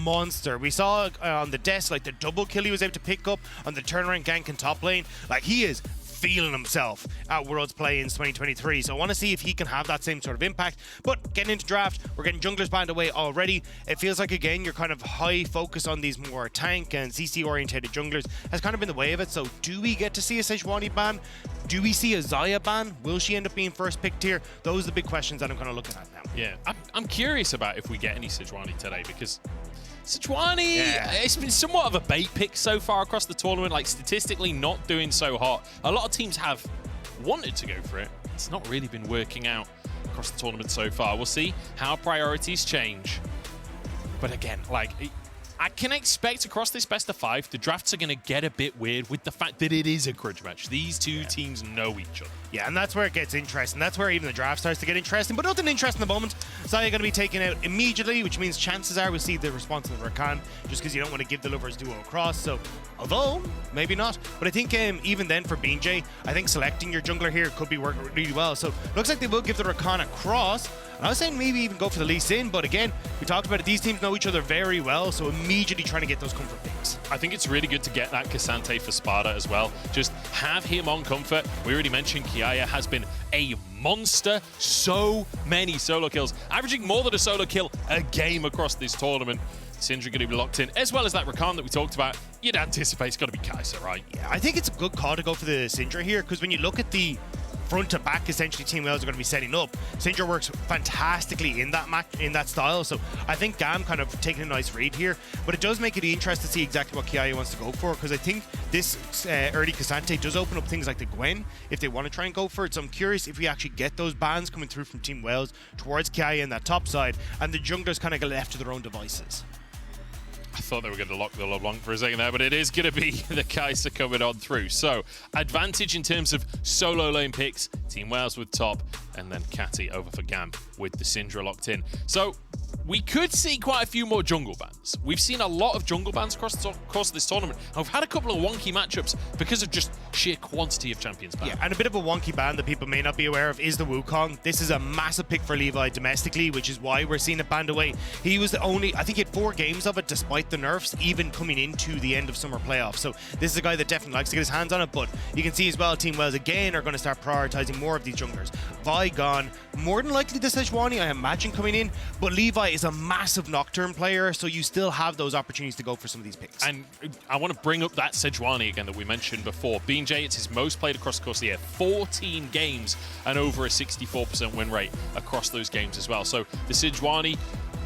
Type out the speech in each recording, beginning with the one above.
monster. We saw on the desk, like the double kill he was able to pick up on the turnaround gank in top lane. Like he is feeling himself at Worlds Play-ins 2023. So I want to see if he can have that same sort of impact. But getting into draft, we're getting junglers banned away already. It feels like, again, your kind of high focus on these more tank and CC orientated junglers has kind of been the way of it. So do we get to see a Sejuani ban? Do we see a Xayah ban? Will she end up being first picked here? Those are the big questions that I'm kind of looking at now. Yeah, I'm curious about if we get any Sejuani today, because Sejuani, it's been somewhat of a bait pick so far across the tournament, like statistically not doing so hot. A lot of teams have wanted to go for it. It's not really been working out across the tournament so far. We'll see how priorities change. But again, like, I can expect across this best of 5, the drafts are going to get a bit weird with the fact that it is a grudge match. These two teams know each other. Yeah, and that's where it gets interesting. That's where even the draft starts to get interesting. But nothing interesting at the moment. Xayah going to be taken out immediately, which means chances are we'll see the response of the Rakan, just because you don't want to give the lovers duo across. So, although, maybe not. But I think even then for BJ, I think selecting your jungler here could be working really well. So, looks like they will give the Rakan a cross. And I was saying maybe even go for the Lee Sin, but again, we talked about it, these teams know each other very well, so immediately trying to get those comfort picks. I think it's really good to get that Cassante for Sparta as well. Just have him on comfort. We already mentioned Kiaya has been a monster. So many solo kills, averaging more than a solo kill a game across this tournament. Syndra going to be locked in, as well as that Rakan that we talked about. You'd anticipate it's got to be Kai'Sa, right? Yeah, I think it's a good call to go for the Syndra here, because when you look at the front to back, essentially Team Wales are going to be setting up. Syndra works fantastically in that match, in that style, so I think GAM kind of taking a nice read here, but it does make it interesting to see exactly what Kiaya wants to go for, because I think this early Cassante does open up things like the Gwen if they want to try and go for it. So I'm curious if we actually get those bans coming through from Team Wales towards Kiaya in that top side, and the junglers kind of get left to their own devices. I thought they were going to lock the LeBlanc for a second there, but it is going to be the Kai'Sa coming on through. So, advantage in terms of solo lane picks. Team Wales with top, and then Catty over for GAM with the Syndra locked in. So, we could see quite a few more jungle bans. We've seen a lot of jungle bans across this tournament. And we've had a couple of wonky matchups because of just sheer quantity of champions banned. Yeah, and a bit of a wonky ban that people may not be aware of is the Wukong. This is a massive pick for Levi domestically, which is why we're seeing it banned away. He was the only, I think he had 4 games of it despite the nerfs, even coming into the end of summer playoffs. So this is a guy that definitely likes to get his hands on it, but you can see as well, Team Wales again are going to start prioritizing more of these junglers. Vi gone, more than likely the Sejuani, I imagine, coming in, but Levi is a massive Nocturne player, so you still have those opportunities to go for some of these picks. And I want to bring up that Sejuani again that we mentioned before. BJ, it's his most played across the course of the year, 14 games and over a 64% win rate across those games as well. So the Sejuani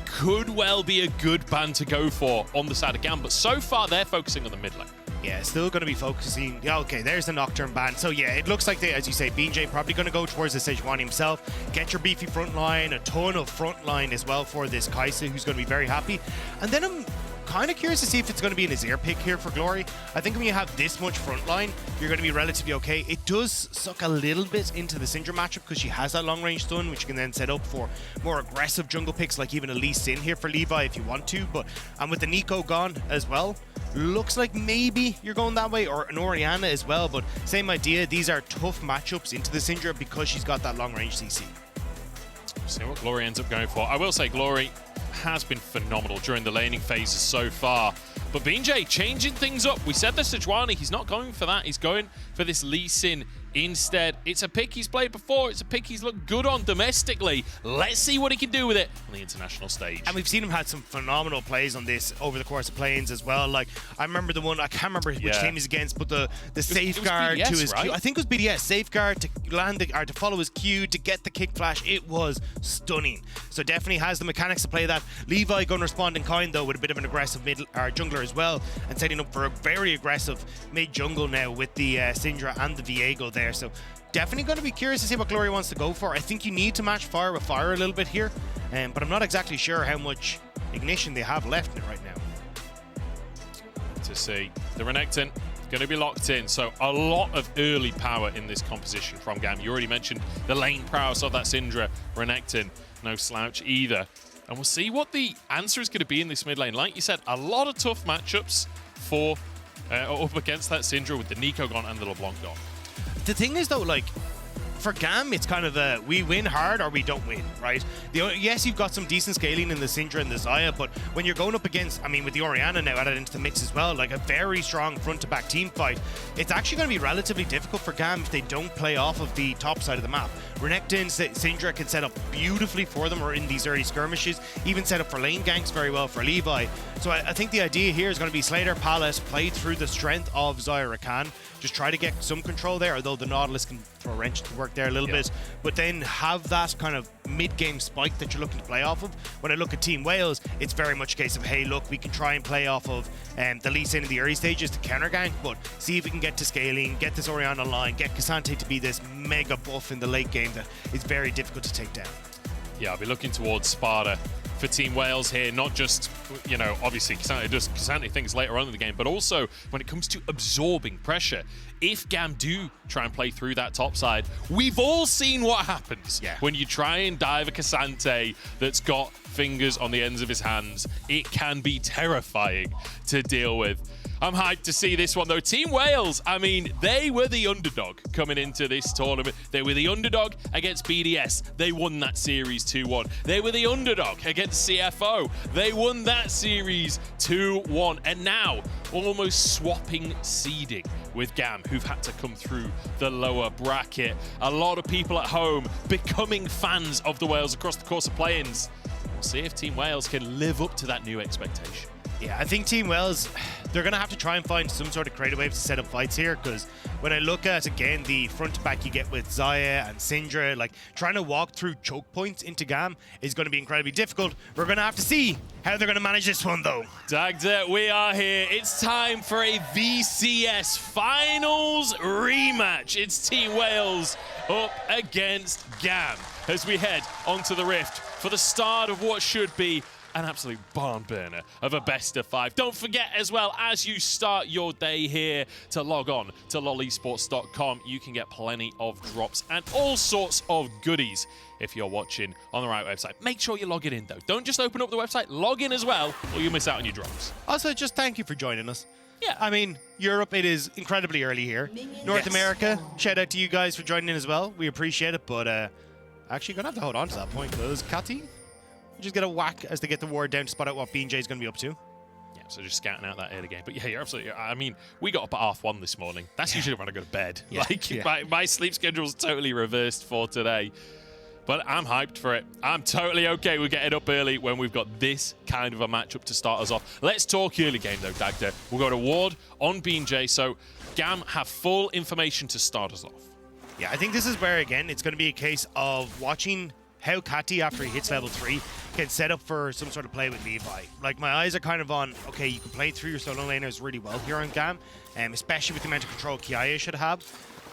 could well be a good ban to go for on the side of GAM, but so far they're focusing on the mid lane. Yeah, still going to be focusing. Yeah, okay, there's the Nocturne ban. So yeah, it looks like they, as you say, BJ probably going to go towards the Sejuani himself. Get your beefy front line, a ton of front line as well for this Kai'Sa, who's going to be very happy. And then I'm kind of curious to see if it's going to be an Azir pick here for Glory. I think when you have this much front line, you're going to be relatively okay. It does suck a little bit into the Syndra matchup because she has that long range stun, which you can then set up for more aggressive jungle picks, like even a Lee Sin here for Levi if you want to. But and with the Nico gone as well, looks like maybe you're going that way, or an Orianna as well, but same idea. These are tough matchups into the Syndra because she's got that long range CC. See what Glory ends up going for. I will say Glory has been phenomenal during the laning phases so far, but BJ changing things up. We said the Sejuani, he's not going for that. He's going for this Lee Sin instead. It's a pick he's played before. It's a pick he's looked good on domestically. Let's see what he can do with it on the international stage. And we've seen him had some phenomenal plays on this over the course of play-ins as well. Like, I remember the one, I can't remember which team he's against, but the safeguard it was BDS, to his right? Q. I think it was BDS. Safeguard to land or to follow his Q to get the kick flash. It was stunning. So definitely has the mechanics to play that. Levi going to respond in kind though with a bit of an aggressive mid jungler as well, and setting up for a very aggressive mid jungle now with the Syndra and the Viego there. So definitely going to be curious to see what Glory wants to go for. I think you need to match fire with fire a little bit here, but I'm not exactly sure how much ignition they have left in it right now. To see the Renekton going to be locked in, so a lot of early power in this composition from GAM. You already mentioned the lane prowess of that Syndra. Renekton, no slouch either. And we'll see what the answer is going to be in this mid lane. Like you said, a lot of tough matchups for up against that Syndra with the Nico gone and the LeBlanc gone. The thing is though, like, for GAM, it's kind of a we win hard or we don't win, right? Yes, you've got some decent scaling in the Syndra and the Xayah, but when you're going up against, I mean, with the Orianna now added into the mix as well, like a very strong front-to-back team fight, it's actually going to be relatively difficult for GAM if they don't play off of the top side of the map. Renekton, Syndra can set up beautifully for them or in these early skirmishes, even set up for lane ganks very well for Levi. So I think the idea here is going to be Slater Palace play through the strength of Xayah Rakan, just try to get some control there, although the Nautilus can throw a wrench to work there a little bit, but then have that kind of mid-game spike that you're looking to play off of. When I look at Team Wales, it's very much a case of, hey, look, we can try and play off of the Lee Sin in the early stages to counter gank, but see if we can get to scaling, get this Orianna line, get K'Sante to be this mega buff in the late game that is very difficult to take down. Yeah, I'll be looking towards Sparta for Team Wales here, not just, you know, obviously K'Sante does K'Sante things later on in the game, but also when it comes to absorbing pressure. If GAM do try and play through that top side, we've all seen what happens when you try and dive a K'Sante that's got fingers on the ends of his hands. It can be terrifying to deal with. I'm hyped to see this one, though. Team Wales, I mean, they were the underdog coming into this tournament. They were the underdog against BDS. They won that series 2-1. They were the underdog against CFO. They won that series 2-1. And now, almost swapping seeding with GAM, who've had to come through the lower bracket. A lot of people at home becoming fans of the Wales across the course of play-ins. We'll see if Team Wales can live up to that new expectation. Yeah, I think Team Wales, they're going to have to try and find some sort of creative ways to set up fights here, because when I look at, again, the front to back you get with Xayah and Syndra, like, trying to walk through choke points into GAM is going to be incredibly difficult. We're going to have to see how they're going to manage this one, though. Dagda, we are here. It's time for a VCS Finals rematch. It's Team Wales up against GAM as we head onto the Rift for the start of what should be an absolute barn burner of a best of 5. Don't forget as well, as you start your day here, to log on to lolesports.com. You can get plenty of drops and all sorts of goodies if you're watching on the right website. Make sure you log it in, though. Don't just open up the website, log in as well, or you'll miss out on your drops. Also, just thank you for joining us. Yeah. I mean, Europe, it is incredibly early here. North America, shout out to you guys for joining in as well. We appreciate it, but actually going to have to hold on to that point, because Catty just get a whack as they get the ward down to spot out what B&J is going to be up to. Yeah, so just scouting out that early game. But yeah, you're absolutely, I mean, we got up at 1:30 this morning. That's usually when I go to bed. My sleep schedule's totally reversed for today. But I'm hyped for it. I'm totally okay with getting up early when we've got this kind of a matchup to start us off. Let's talk early game, though, Dagda. We'll go to ward on B&J, so GAM have full information to start us off. Yeah, I think this is where, again, it's going to be a case of watching how Catty, after he hits level 3, can set up for some sort of play with Levi. Like, my eyes are kind of on, okay, you can play through your solo laners really well here on GAM, especially with the amount of control Kiaya should have.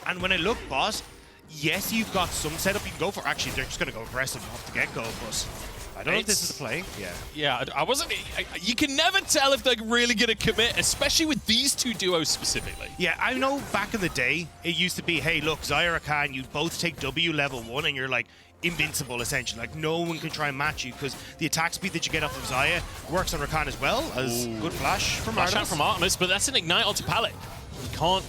And when I look boss, yes, you've got some setup you can go for. Actually, they're just going to go aggressive off the get-go, but I don't know if this is the play. Yeah, I wasn't... You can never tell if they're really going to commit, especially with these two duos specifically. Yeah, I know back in the day, it used to be, hey, look, Xayah Rakan, you both take W level 1, and you're like, invincible, essentially. Like, no one can try and match you, because the attack speed that you get off of Xayah works on Rakan as well as good flash from Artemis. Flash out from Artemis, but that's an ignite onto Pallet. He can't,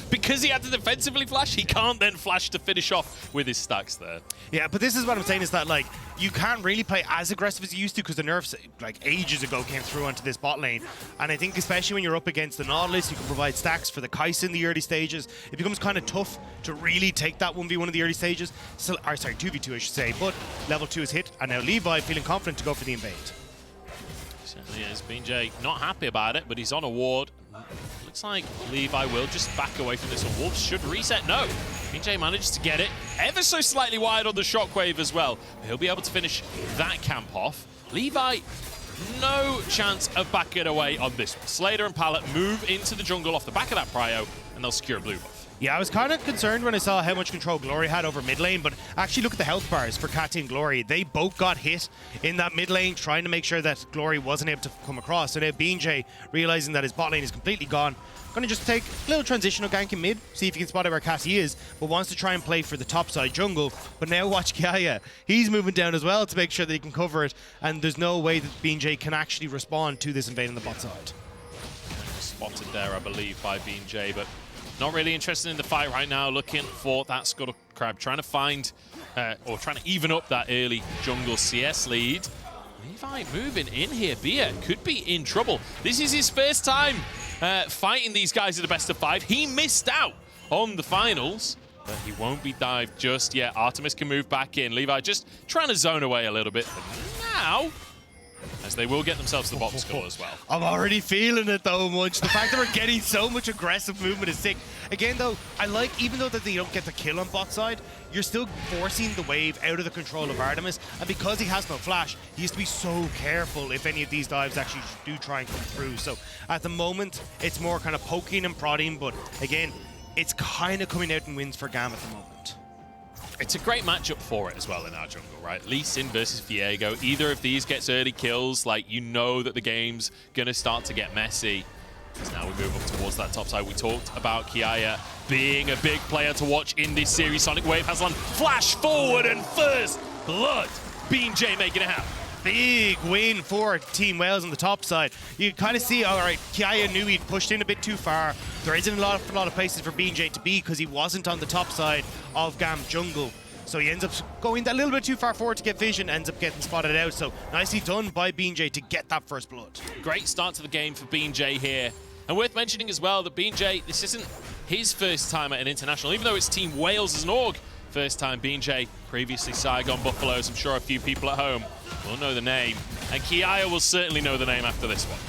because he had to defensively flash, he can't then flash to finish off with his stacks there. Yeah, but this is what I'm saying, is that, like, you can't really play as aggressive as you used to, because the nerfs, like, ages ago came through onto this bot lane. And I think especially when you're up against the Nautilus, you can provide stacks for the Kai'Sa in the early stages. It becomes kind of tough to really take that 1v1 in the early stages. So, or sorry, 2v2 I should say, but level 2 is hit, and now Levi feeling confident to go for the invade. Certainly is. B&J not happy about it, but he's on a ward. Looks like Levi will just back away from this one. Wolves should reset. No. B&J manages to get it ever so slightly wide on the shockwave as well. He'll be able to finish that camp off. Levi, no chance of backing away on this one. Slater and Pallet move into the jungle off the back of that prio, and they'll secure a blue buff. Yeah, I was kind of concerned when I saw how much control Glory had over mid lane, but actually look at the health bars for Catty and Glory. They both got hit in that mid lane, trying to make sure that Glory wasn't able to come across. So now B&J, realizing that his bot lane is completely gone, going to just take a little transitional gank in mid, see if he can spot out where Catty is, but wants to try and play for the top side jungle. But now watch Kiaya. He's moving down as well to make sure that he can cover it, and there's no way that B&J can actually respond to this invade on the bot side. Spotted there, I believe, by B&J, but not really interested in the fight right now, looking for that Scuttle Crab, trying to find, or trying to even up that early jungle CS lead. Levi moving in here. Bia could be in trouble. This is his first time fighting these guys at the best of 5. He missed out on the finals, but he won't be dived just yet. Artemis can move back in. Levi just trying to zone away a little bit. But now, as they will get themselves the bottom score as well. I'm already feeling it though, Munch. The fact that we're getting so much aggressive movement is sick. Again though, I like, even though that they don't get the kill on bot side, you're still forcing the wave out of the control of Artemis. And because he has no flash, he has to be so careful if any of these dives actually do try and come through. So at the moment, it's more kind of poking and prodding, but again, it's kind of coming out in wins for GAM at the moment. It's a great matchup for it as well in our jungle, right? Lee Sin versus Viego. Either of these gets early kills, like you know that the game's gonna start to get messy. As now we move up towards that top side. We talked about Kiaya being a big player to watch in this series. Sonic Wave has one flash forward and first blood. BeanJ making it happen. Big win for Team Wales on the top side. You kind of see, all right, Kiaya knew he'd pushed in a bit too far. There isn't a lot of places for BeanJ to be because he wasn't on the top side of GAM jungle. So he ends up going a little bit too far forward to get vision, ends up getting spotted out. So nicely done by BeanJ to get that first blood. Great start to the game for BeanJ here. And worth mentioning as well that BeanJ, this isn't his first time at an international, even though it's Team Wales as an org. First time BeanJ, previously Saigon Buffaloes. I'm sure a few people at home will know the name. And Kiaya will certainly know the name after this one.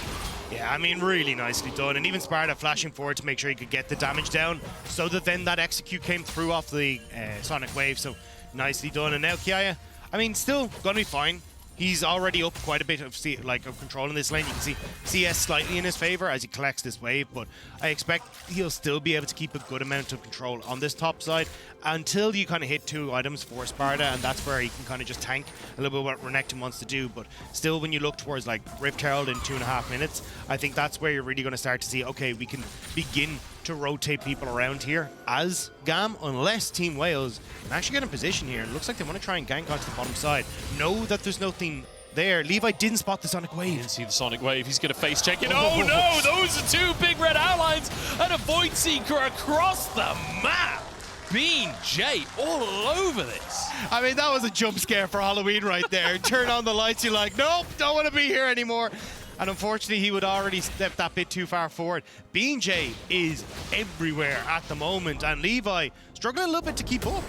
Yeah, I mean, really nicely done. And even Sparta flashing forward to make sure he could get the damage down so that then that execute came through off the Sonic Wave. So nicely done. And now Kiaya, I mean, still going to be fine. He's already up quite a bit of control in this lane. You can see CS slightly in his favor as he collects this wave, but I expect he'll still be able to keep a good amount of control on this top side until you kind of hit 2 items for Sparta, and that's where he can kind of just tank a little bit what Renekton wants to do. But still, when you look towards like Rift Herald in 2.5 minutes, I think that's where you're really going to start to see, okay, we can begin to rotate people around here as GAM, unless Team Wales can actually get in position here. It looks like they want to try and gank onto the bottom side. Know that there's nothing there. Levi didn't spot the Sonic Wave. Didn't see the Sonic Wave. He's going to face check it. Oh no, those are 2 big red outlines and a Void Seeker across the map. BeanJ all over this. I mean, that was a jump scare for Halloween right there. Turn on the lights, you're like, nope, don't want to be here anymore. And unfortunately, he would already step that bit too far forward. BeanJ is everywhere at the moment, and Levi struggling a little bit to keep up.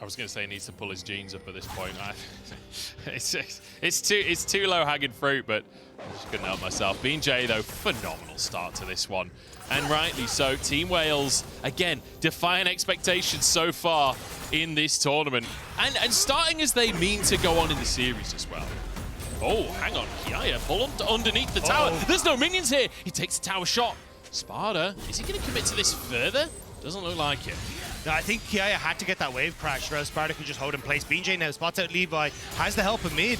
I was going to say he needs to pull his jeans up at this point. It's too low hanging fruit, but I just couldn't help myself. BeanJ, though, phenomenal start to this one. And rightly so. Team Wales, again, defying expectations so far in this tournament. And starting as they mean to go on in the series as well. Oh, hang on. Kiaya pull underneath the tower. There's no minions here. He takes the tower shot. Sparta, is he going to commit to this further? Doesn't look like it. No, I think Kiaya had to get that wave crash, or else Sparta could just hold in place. BeanJ now spots out Levi, has the help in mid.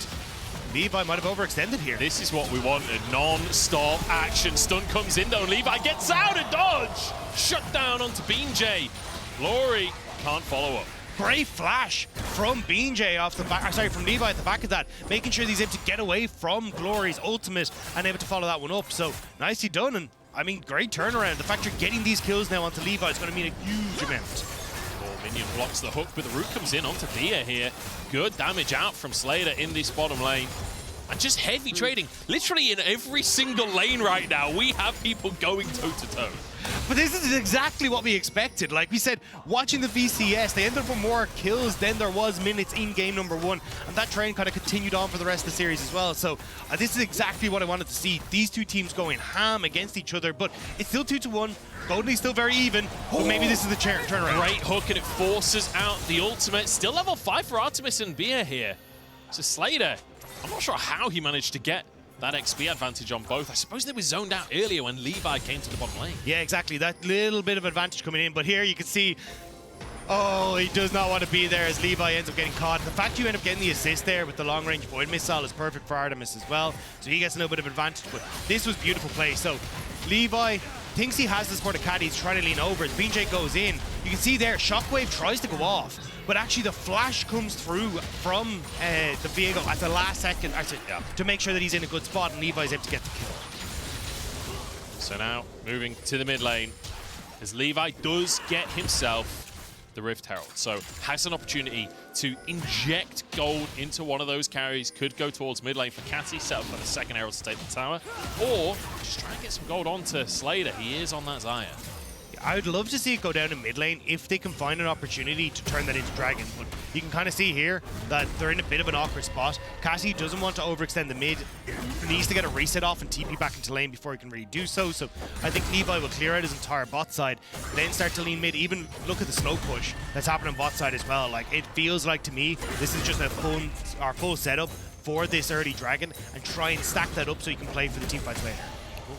Levi might have overextended here. This is what we wanted. Non-stop action. Stun comes in though. Levi gets out and dodge. Shut down onto BeanJ. Glory can't follow up. Great flash from BeanJ off the back, from Levi at the back of that, making sure he's able to get away from Glory's ultimate and able to follow that one up. So nicely done, and I mean, great turnaround. The fact you're getting these kills now onto Levi is going to mean a huge amount. Minion blocks the hook, but the root comes in onto Bia here. Good damage out from Slater in this bottom lane. And just heavy trading. Literally in every single lane right now, we have people going toe-to-toe. But this is exactly what we expected. Like we said, watching the VCS, they ended up with more kills than there was minutes in game number 1. And that trend kind of continued on for the rest of the series as well. So this is exactly what I wanted to see. These 2 teams going ham against each other, but it's still 2-1. Golden's still very even, but maybe this is the turnaround. Great hook, and it forces out the ultimate. Still level 5 for Artemis and Bia here. So Slater, I'm not sure how he managed to get that XP advantage on both. I suppose they were zoned out earlier when Levi came to the bottom lane. Yeah, exactly. That little bit of advantage coming in. But here you can see, oh, he does not want to be there as Levi ends up getting caught. The fact you end up getting the assist there with the long-range Void Missile is perfect for Artemis as well. So he gets a little bit of advantage. But this was beautiful play. So Levi thinks he has this for the caddy. He's trying to lean over. As BeanJ goes in, you can see there, Shockwave tries to go off. But actually the flash comes through from the Viego at the last second to make sure that he's in a good spot, and Levi's able to get the kill. So now moving to the mid lane. as Levi does get himself the Rift Herald. So has an opportunity to inject gold into one of those carries. Could go towards mid lane for Catty, set up for the second Herald to take the tower, or just try and get some gold onto Slater. He is on that Xayah. I would love to see it go down in mid lane if they can find an opportunity to turn that into Dragon. But you can kind of see here that they're in a bit of an awkward spot. Cassie doesn't want to overextend the mid. He needs to get a reset off and TP back into lane before he can really do so. So I think Levi will clear out his entire bot side, then start to lean mid. Even look at the slow push that's happening on bot side as well. Like, it feels like to me this is just a full setup for this early Dragon, and try and stack that up so you can play for the teamfights later.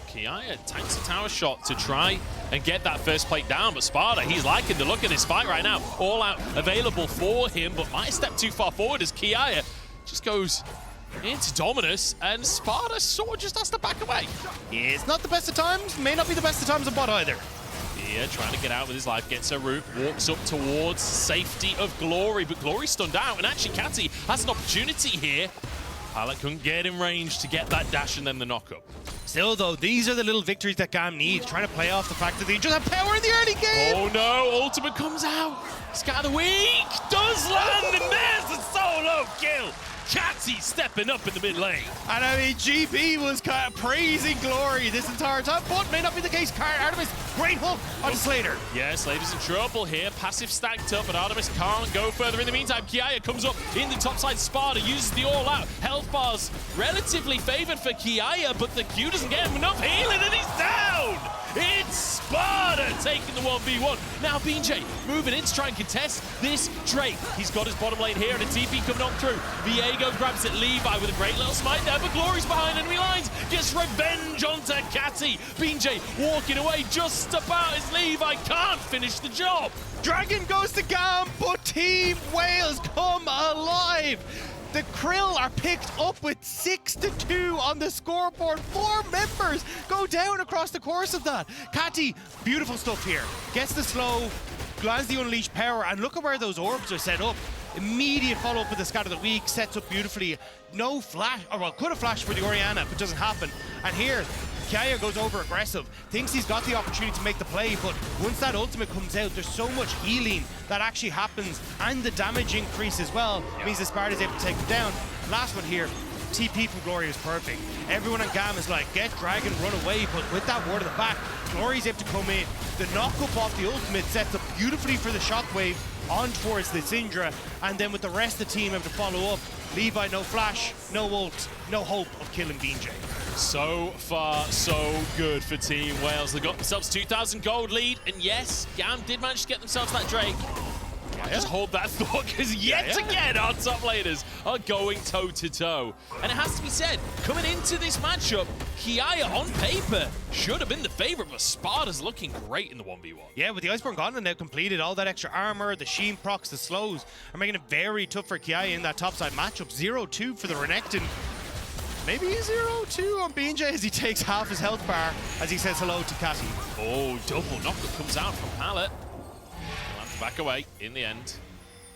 Kiaya tanks a tower shot to try and get that first plate down, but Sparta, he's liking the look of this fight right now. All out available for him, but might step too far forward as Kiaya just goes into Dominus, and Sparta sort of just has to back away. Yeah, it's not the best of times, may not be the best of times on bot either. Yeah, trying to get out with his life, gets a root, walks up towards safety of Glory, but Glory's stunned out, and actually Catty has an opportunity here. Pilot couldn't get in range to get that dash and then the knockup. Still, though, these are the little victories that GAM needs, trying to play off the fact that they just have power in the early game. Oh no, ultimate comes out. Scatter the weak, does land, and there's the solo kill. Catty stepping up in the mid lane. And I mean, GB was kind of praising Glory this entire time, but may not be the case. Artemis, great hook onto Slater. Yeah, Slater's in trouble here. Passive stacked up, but Artemis can't go further. In the meantime, Kiaya comes up in the top side. Sparta uses the all-out. Health bars relatively favored for Kiaya, but the Q doesn't get him enough healing, and he's down. It's Sparta taking the 1v1. Now BJ moving in to try and contest this Drake. He's got his bottom lane here, and a TP coming on through. Viego grabs it. Levi with a great little smite there, but Glory's behind enemy lines. Gets revenge onto Catty. BJ walking away just about as Levi can't finish the job. Dragon goes to GAM, but Team Wales come alive. The Krill are picked up with 6-2 on the scoreboard. 4 members go down across the course of that. Catty, beautiful stuff here. Gets the slow, lands the unleashed power, and look at where those orbs are set up. Immediate follow-up with the Scatter the Weak, sets up beautifully. No flash, or well, could have flashed for the Orianna, but doesn't happen. And here, Kiaya goes over aggressive, thinks he's got the opportunity to make the play, but once that ultimate comes out, there's so much healing that actually happens, and the damage increase as well, means the Sparta's able to take him down. Last one here, TP from Glory is perfect. Everyone on GAM is like, get Dragon, run away, but with that ward at the back, Glory's able to come in. The knock-up off the ultimate sets up beautifully for the shockwave on towards the Syndra, and then with the rest of the team able to follow up. Levi, no flash, no ult, no hope of killing BJ. So far, so good for Team Wales. They got themselves 2,000 gold lead, and yes, GAM did manage to get themselves that Drake. Just hold that thought, because yet again our top laners are going toe-to-toe. And it has to be said, coming into this matchup, Kiaya on paper should have been the favorite, but Sparta's looking great in the 1v1. Yeah, with the Iceborne Gauntlet now completed, all that extra armor, the Sheen procs, the slows, are making it very tough for Kiaya in that topside matchup. 0-2 for the Renekton. Maybe 0-2 on BJ as he takes half his health bar as he says hello to Catty. Oh, double knockup comes out from Pallet. Back away in the end.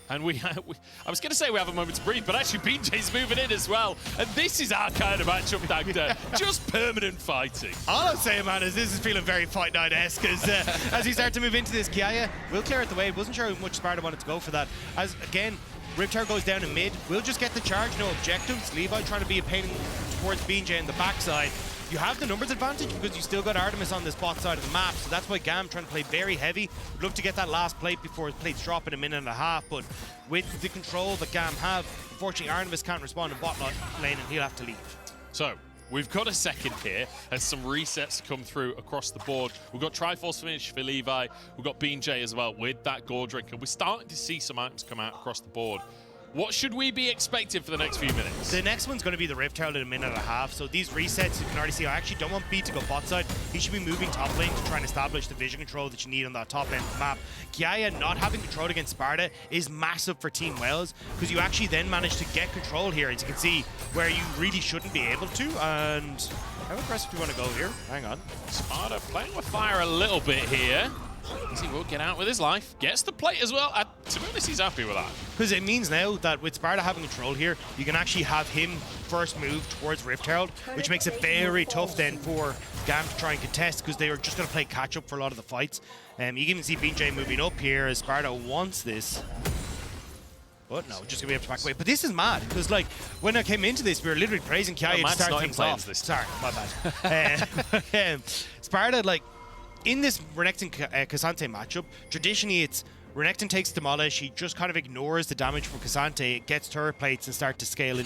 And I was going to say we have a moment to breathe, but actually BJ's moving in as well. And this is our kind of matchup, Dagda. Just permanent fighting. All I'm saying, man, is this is feeling very Fight Night-esque as we start to move into this. Kiaya will clear it the way. Wasn't sure how much Sparta wanted to go for that. As, again, Riptar goes down in mid. We'll just get the charge, no objectives. Levi trying to be a pain towards BJ in the backside. You have the numbers advantage because you still got Artemis on this bot side of the map, so that's why GAM trying to play very heavy. Would love to get that last plate before his plates drop in a minute and a half, but with the control that GAM have, unfortunately Artemis can't respond in bot lane and he'll have to leave. So, we've got a second here as some resets come through across the board. We've got Triforce finish for Levi, we've got BJ as well with that Gore Drink, and we're starting to see some items come out across the board. What should we be expecting for the next few minutes? The next one's going to be the Rift Herald in a minute and a half. So these resets, you can already see, I actually don't want B to go bot side. He should be moving top lane to try and establish the vision control that you need on that top end of the map. Kiaya not having control against Sparta is massive for Team Wales because you actually then manage to get control here, as you can see, where you really shouldn't be able to. And how aggressive do you want to go here? Hang on. Sparta playing with fire a little bit here. He will get out with his life. Gets the plate as well. To be honest, he's happy with that. Because it means now that with Sparta having control here, you can actually have him first move towards Rift Herald, which makes it very tough then for GAM to try and contest, because they are just going to play catch-up for a lot of the fights. You can even see BJ moving up here as Sparta wants this. But no, just gonna be able to back away. But this is mad, because like when I came into this, we were literally praising Kiai to start things off. Sorry, my bad. Sparta, like in this Renekton K'Sante matchup, traditionally it's Renekton takes Demolish, he just kind of ignores the damage from K'Sante, it gets turret plates and start to scale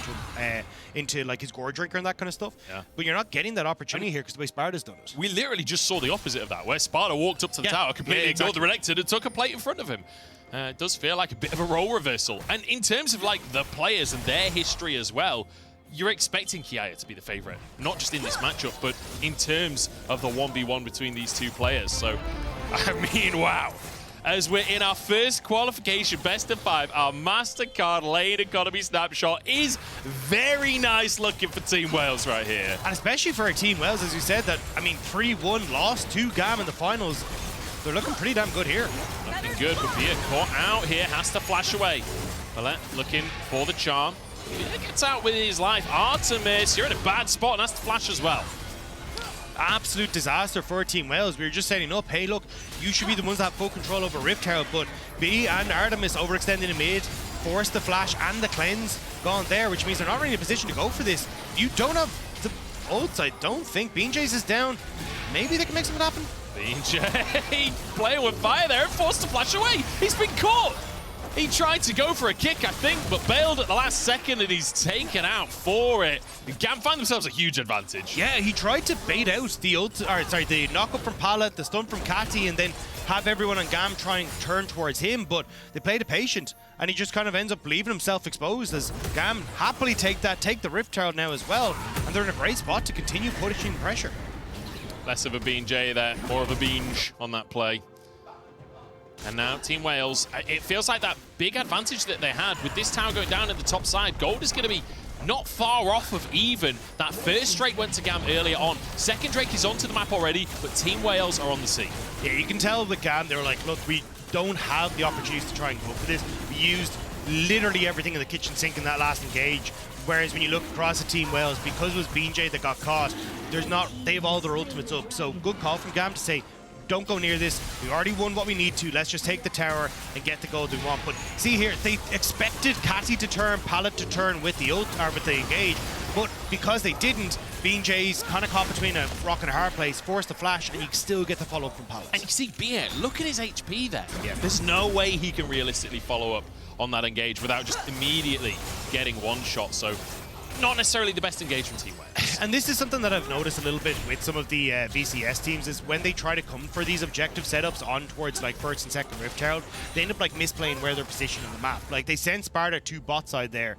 into like his Gore Drinker and that kind of stuff. Yeah. But you're not getting that opportunity here because the way Sparta's done it. We literally just saw the opposite of that, where Sparta walked up to the tower, completely ignored the Renekton and took a plate in front of him. It does feel like a bit of a role reversal. And in terms of like the players and their history as well, you're expecting Kiai to be the favorite, not just in this matchup, but in terms of the 1v1 between these two players. So, I mean, wow. As we're in our first qualification best of 5, our MasterCard lane economy snapshot is very nice looking for Team Wales right here. And especially for a Team Wales, as you said, that, I mean, 3-1 lost to GAM in the finals. They're looking pretty damn good here. Looking good, but Bia caught out here, has to flash away. Ballet looking for the charm. Bia gets out with his life. Artemis, you're in a bad spot and has to flash as well. Absolute disaster for Team Wales. We were just setting up, hey look, you should be the ones that have full control over Rift Herald, but B and Artemis overextending in mid, force the flash and the cleanse gone there, which means they're not really in a position to go for this. You don't have the ults, I don't think. BJ's is down. Maybe they can make something happen. BJ playing with fire there, forced to flash away. He's been caught. He tried to go for a kick, I think, but bailed at the last second, and he's taken out for it. GAM find themselves a huge advantage. Yeah, he tried to bait out the the knock-up from Pallet, the stun from Kati, and then have everyone on GAM try and turn towards him, but they played it patient, and he just kind of ends up leaving himself exposed as GAM happily take the Rift Herald now as well, and they're in a great spot to continue pushing pressure. Less of a BJ there, more of a binge on that play. And now Team Wales, it feels like that big advantage that they had with this tower going down at the top side. Gold is going to be not far off of even. That first Drake went to GAM earlier on. Second Drake is onto the map already, but Team Wales are on the scene. Yeah, you can tell with GAM, they were like, look, we don't have the opportunities to try and go for this. We used literally everything in the kitchen sink in that last engage. Whereas when you look across the Team Wales, because it was BJ that got caught, they have all their ultimates up. So good call from GAM to say, don't go near this. We already won what we need to. Let's just take the tower and get the gold we want. But see here, they expected Kati to turn, Pallet to turn with the ult or with the engage, but because they didn't, BJ's kind of caught between a rock and a hard place, forced the flash, and you can still get the follow up from Pallet. And you see Bia, look at his HP there. Yeah. There's no way he can realistically follow up on that engage without just immediately getting one shot. So not necessarily the best engage from Team Wales. And this is something that I've noticed a little bit with some of the VCS teams, is when they try to come for these objective setups on towards like first and second Rift Herald, they end up like misplaying where they're positioned on the map. Like they send Sparta to bot side there,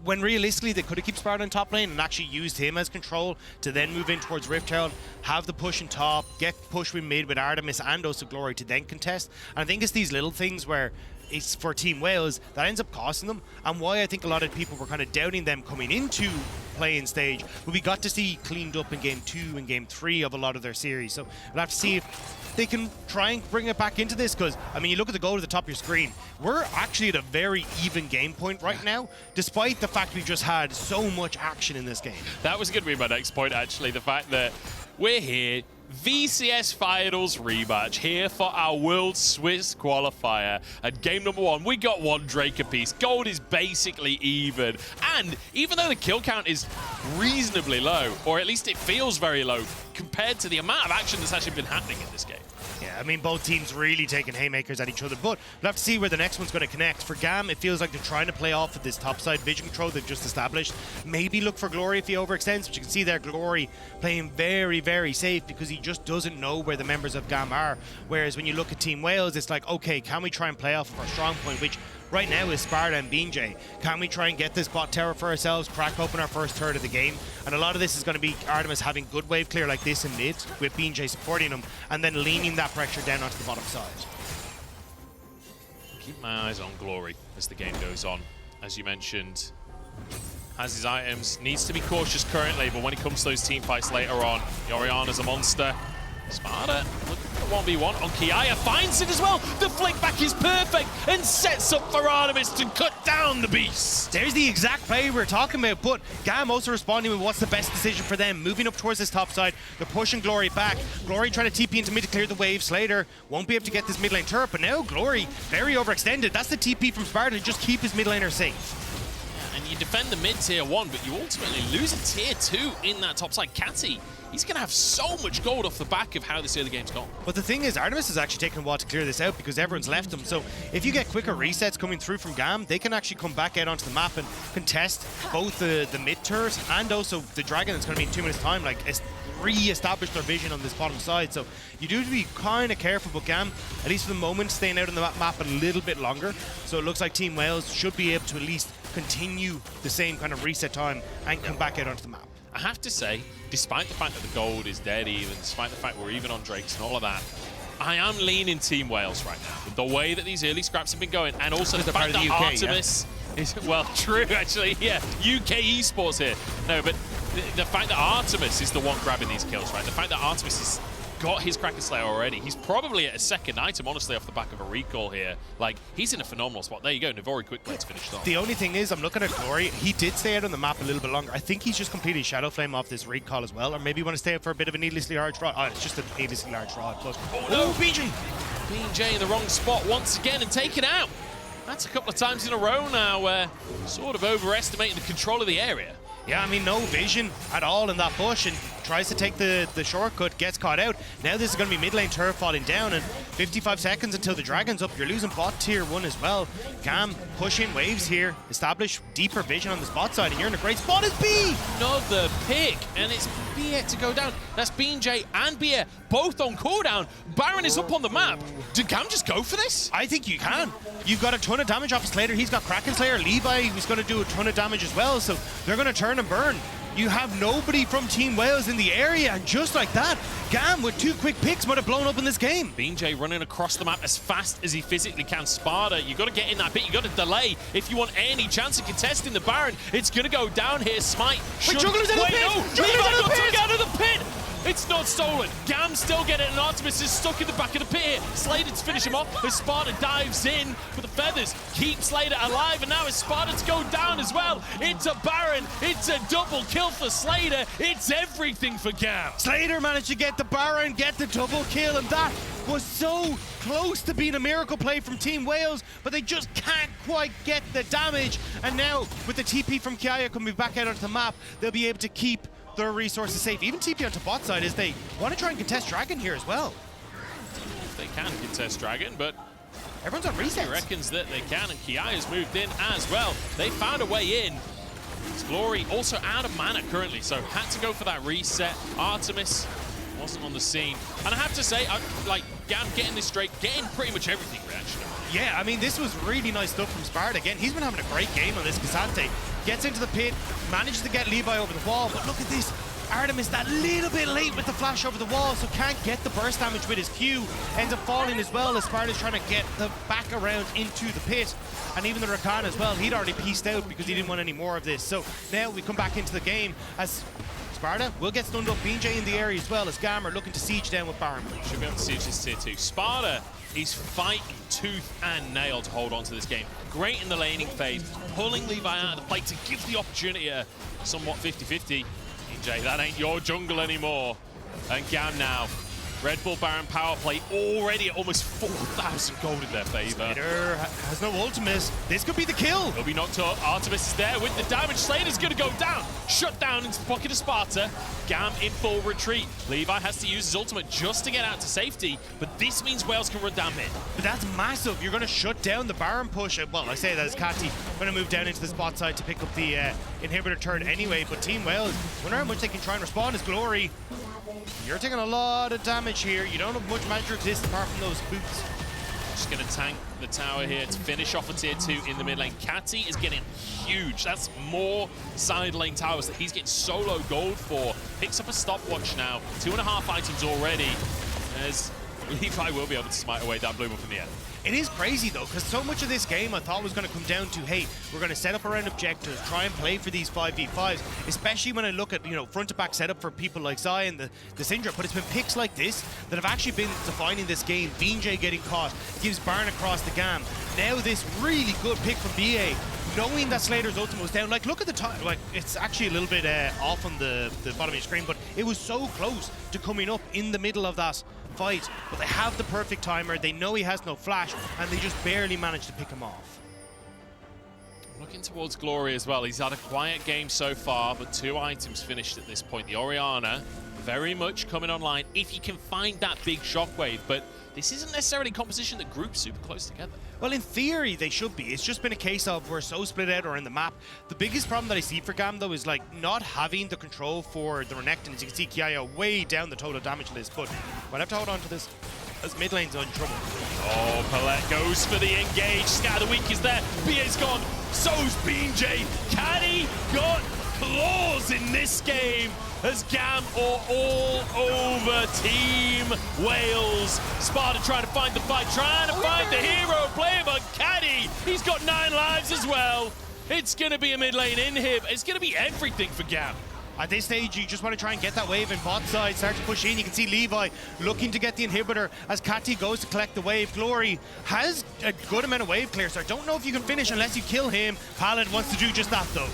when realistically they could have kept Sparta in top lane and actually used him as control to then move in towards Rift Herald, have the push in top, get push with mid with Artemis and Osa Glory to then contest. And I think it's these little things where it's for Team Wales that ends up costing them, and why I think a lot of people were kind of doubting them coming into play-in stage, but we got to see cleaned up in Game 2 and Game 3 of a lot of their series. So we'll have to see if they can try and bring it back into this, because, I mean, you look at the goal at the top of your screen, we're actually at a very even game point right now, despite the fact we just had so much action in this game. That was going to be my next point, actually, the fact that we're here, VCS Finals rematch here for our World Swiss qualifier. And game number 1, we got 1 Drake apiece. Gold is basically even. And even though the kill count is reasonably low, or at least it feels very low, compared to the amount of action that's actually been happening in this game. Yeah, I mean, both teams really taking haymakers at each other, but we'll have to see where the next one's going to connect. For GAM, it feels like they're trying to play off of this topside vision control they've just established. Maybe look for Glory if he overextends, but you can see there Glory playing very, very safe because he just doesn't know where the members of GAM are. Whereas when you look at Team Wales, it's like, okay, can we try and play off of our strong point, which right now is Sparta and BJ. Can we try and get this bot tower for ourselves, crack open our first third of the game? And a lot of this is going to be Artemis having good wave clear like this in mid, with BJ supporting him, and then leaning that pressure down onto the bottom side. Keep my eyes on Glory as the game goes on. As you mentioned, has his items, needs to be cautious currently, but when it comes to those team fights later on, Oriana's a monster. Sparta looking for a 1v1 on Kiaya, finds it as well. The flick back is perfect and sets up for Artemis to cut down the beast. There's the exact play we're talking about, but GAM also responding with what's the best decision for them. Moving up towards this top side, they're pushing Glory back. Glory trying to TP into mid to clear the wave. Slater won't be able to get this mid lane turret, but now Glory very overextended. That's the TP from Sparta to just keep his mid laner safe. And you defend the mid tier 1, but you ultimately lose a tier 2 in that top side. Catty, he's going to have so much gold off the back of how this early game's gone. But the thing is, Artemis is actually taking a while to clear this out because everyone's left them. So if you get quicker resets coming through from GAM, they can actually come back out onto the map and contest both the mid turret and also the dragon that's going to be in 2 minutes time, like re-establish their vision on this bottom side. So you do have to be kind of careful, but GAM, at least for the moment, staying out on the map a little bit longer. So it looks like Team Wales should be able to at least continue the same kind of reset time and come back out onto the map. I have to say, despite the fact that the gold is dead even, despite the fact we're even on Drakes and all of that, I am leaning Team Wales right now. With the way that these early scraps have been going, and also the fact that UK, Artemis is, well, true actually, yeah, UK esports here. No, but the fact that Artemis is the one grabbing these kills, right? The fact that Artemis has got his Kraken Slayer already. He's probably at a second item, honestly, off the back of a recall here. Like, he's in a phenomenal spot. There you go, Navori quickly finished off. The only thing is, I'm looking at Glory. He did stay out on the map a little bit longer. I think he's just completed Shadow Flame off this recall as well, or maybe you want to stay out for a bit of a needlessly large rod. Oh, it's just a needlessly large rod. But oh no, BJ! BJ in the wrong spot once again and taken out. That's a couple of times in a row now, sort of overestimating the control of the area. Yeah, I mean, no vision at all in that bush, and tries to take the shortcut, gets caught out. Now this is going to be mid lane turret falling down, and 55 seconds until the dragon's up. You're losing bot tier 1 as well. GAM pushing waves here, establish deeper vision on the spot side, and you're in a great spot. It's B! Another pick, and it's Beer to go down. That's BJ and Beer both on cooldown. Baron is up on the map. Did GAM just go for this? I think you can. You've got a ton of damage off Slater. He's got Kraken Slayer. Levi was going to do a ton of damage as well, so they're going to turn and burn. You have nobody from Team Wales in the area, and just like that, GAM with 2 quick picks might have blown up in this game. BJ running across the map as fast as he physically can. Sparta, you got to get in that pit, you got to delay if you want any chance of contesting the Baron. It's going to go down here. Smite. Wait, Juggler's in the pit! No, Juggler's Levi in the got pit! took out of the pit! It's not stolen. GAM still get it, and Artemis is stuck in the back of the pit here. Slater to finish him off as Sparta dives in for the feathers. Keep Slater alive, and now it's Sparta to go down as well. It's a Baron. It's a double kill for Slater. It's everything for GAM. Slater managed to get the Baron, get the double kill, and that was so close to being a miracle play from Team Wales, but they just can't quite get the damage. And now, with the TP from Kiaya coming back out onto the map, they'll be able to keep their resources safe. Even TP onto bot side as they want to try and contest Dragon here as well. They can contest Dragon, but everyone's on resets. He reckons that they can, and Kiaya's moved in as well. They found a way in. It's Glory also out of mana currently, so had to go for that reset. Artemis wasn't on the scene. And I have to say, like, GAM getting this straight, getting pretty much everything, actually. Yeah, I mean, this was really nice stuff from Sparta. Again, he's been having a great game on this. Casante gets into the pit, manages to get Levi over the wall, but look at this. Artemis that little bit late with the flash over the wall, so can't get the burst damage with his Q. Ends up falling as well as Sparta's trying to get the back around into the pit. And even the Rakan as well, he'd already pieced out because he didn't want any more of this. So now we come back into the game as Sparta will get stunned up. BJ in the area as well as GAM are looking to siege down with Baron. Should be able to siege this tier 2. Sparta is fighting tooth and nail to hold on to this game. Great in the laning phase, pulling Levi out of the fight to give the opportunity a somewhat 50-50. BJ, that ain't your jungle anymore. And GAM now. Red Bull Baron power play already at almost 4,000 gold in their favor. Slater has no ultimate. This could be the kill. He'll be knocked up. Artemis is there with the damage. Slater's going to go down. Shut down into the pocket of Sparta. GAM in full retreat. Levi has to use his ultimate just to get out to safety, but this means Wales can run down mid. But that's massive. You're going to shut down the Baron push. Well, I say that as Catty going to move down into the spot side to pick up the inhibitor turret anyway, but Team Wales, wonder how much they can try and respond as Glory. You're taking a lot of damage here. You don't have much magic resist apart from those boots. Just going to tank the tower here to finish off a tier 2 in the mid lane. Catty is getting huge. That's more side lane towers that he's getting solo gold for. Picks up a stopwatch now. 2.5 items already. As Levi will be able to smite away that blue buff in the end. It is crazy though, because so much of this game I thought was going to come down to, hey, we're going to set up around objectives, try and play for these 5v5s, especially when I look at, front to back setup for people like Zai and the Syndra, but it's been picks like this that have actually been defining this game. VJ getting caught, gives Baron across the GAM. Now this really good pick from BA, knowing that Slater's ultimate was down. Like, look at the time, like, it's actually a little bit off on the bottom of your screen, but it was so close to coming up in the middle of that fight. But they have the perfect timer, they know he has no flash, and they just barely managed to pick him off. Looking towards Glory as well. He's had a quiet game so far, but 2 items finished at this point. The Orianna, very much coming online if you can find that big shockwave, but this isn't necessarily composition that groups super close together. Well, in theory, they should be. It's just been a case of we're so split out or in the map. The biggest problem that I see for GAM, though, is like not having the control for the Renekton. As you can see, Kiaya way down the total damage list, but we'll have to hold on to this as mid lane's in trouble. Oh, Palette goes for the engage. Scatter the weak is there. BA's gone. So's BJ. Caddy got claws in this game as GAM are all over Team Wales. Sparta trying to find the fight, trying to find the hero player, but Caddy, he's got 9 lives as well. It's going to be a mid lane inhib. It's going to be everything for GAM. At this stage, you just want to try and get that wave in bot side, start to push in. You can see Levi looking to get the inhibitor as Kati goes to collect the wave. Glory has a good amount of wave clear, so I don't know if you can finish unless you kill him. Paladin wants to do just that, though.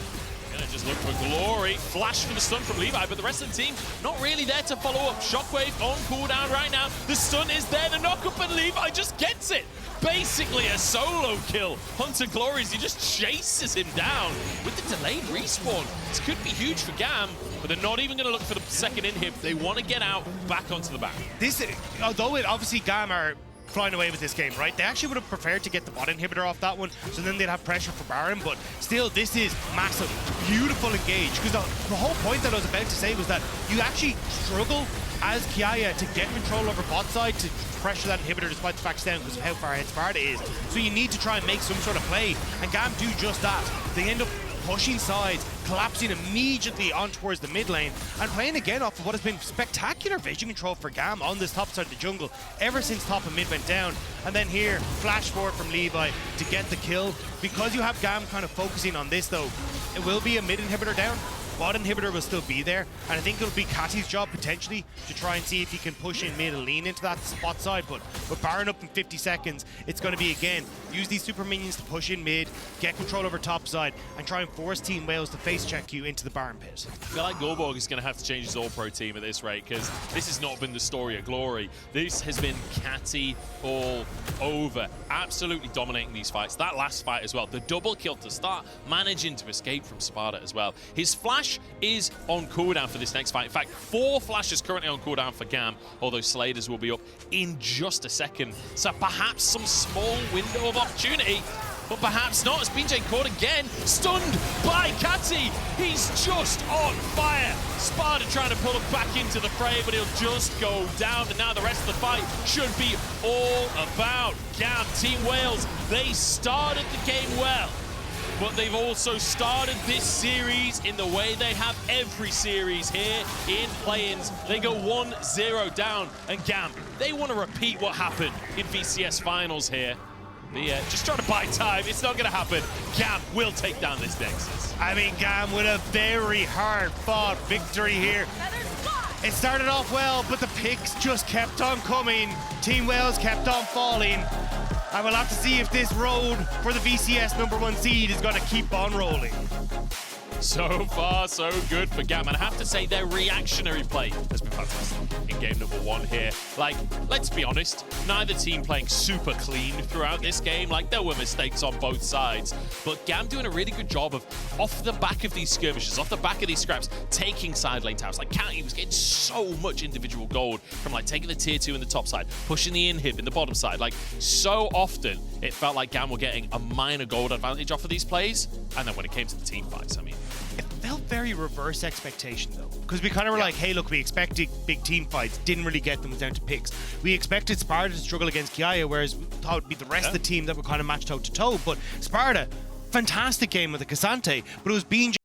Gonna just look for Glory. Flash for the stun from Levi, but the rest of the team not really there to follow up. Shockwave on cooldown right now. The stun is there, the knock-up, and Levi just gets it. Basically a solo kill. Hunter Glories, he just chases him down with the delayed respawn. This could be huge for GAM, but they're not even going to look for the second inhib. They want to get out back onto the back. This, although it obviously GAM are flying away with this game, right? They actually would have preferred to get the bot inhibitor off that one, so then they'd have pressure for Baron, but still, this is massive. Beautiful engage, because the whole point that I was about to say was that you actually struggle as Kiaya to get control over bot side to pressure that inhibitor despite the fact it's down because of how far ahead Sparta is. So you need to try and make some sort of play, and GAM do just that. They end up pushing sides, collapsing immediately on towards the mid lane, and playing again off of what has been spectacular vision control for GAM on this top side of the jungle ever since top and mid went down. And then here, flash forward from Levi to get the kill. Because you have GAM kind of focusing on this though, it will be a mid inhibitor down. Bot inhibitor will still be there, and I think it'll be Kati's job potentially to try and see if he can push in mid and lean into that spot side, but with Baron up in 50 seconds, it's going to be, again, use these super minions to push in mid, get control over top side, and try and force Team Wales to face check you into the Baron pit. I feel like Gorborg is going to have to change his all-pro team at this rate, because this has not been the story of Glory. This has been Kati all over, absolutely dominating these fights. That last fight as well, the double kill to start, managing to escape from Sparta as well. His flash is on cooldown for this next fight. In fact, 4 flashes currently on cooldown for GAM, although Sladers will be up in just a second. So perhaps some small window of opportunity, but perhaps not, as BJ caught again, stunned by Kati. He's just on fire. Sparta trying to pull him back into the fray, but he'll just go down, and now the rest of the fight should be all about GAM. Team Wales, they started the game well, but they've also started this series in the way they have every series here in play-ins. They go 1-0 down, and GAM, they want to repeat what happened in VCS finals here. Just trying to buy time. It's not going to happen. GAM will take down this Nexus. I mean, GAM with a very hard-fought victory here. It started off well, but the picks just kept on coming. Team Wales kept on falling. And we'll have to see if this road for the VCS #1 seed is going to keep on rolling. So far, so good for GAM. And I have to say, their reactionary play has been fantastic in game #1 here. Like, let's be honest, neither team playing super clean throughout this game. Like, there were mistakes on both sides. But GAM doing a really good job of, off the back of these skirmishes, off the back of these scraps, taking side lane towers. Like, County was getting so much individual gold from, like, taking the tier 2 in the top side, pushing the inhib in the bottom side. Like, so often, it felt like GAM were getting a minor gold advantage off of these plays. And then when it came to the team fights, I mean, it felt very reverse expectation though, because we kind of were like, hey look, we expected big team fights, didn't really get them down to picks. We expected Sparta to struggle against Kiaya, whereas we thought it would be the rest of the team that would kind of match toe to toe. But Sparta, fantastic game with the Cassante, but it was being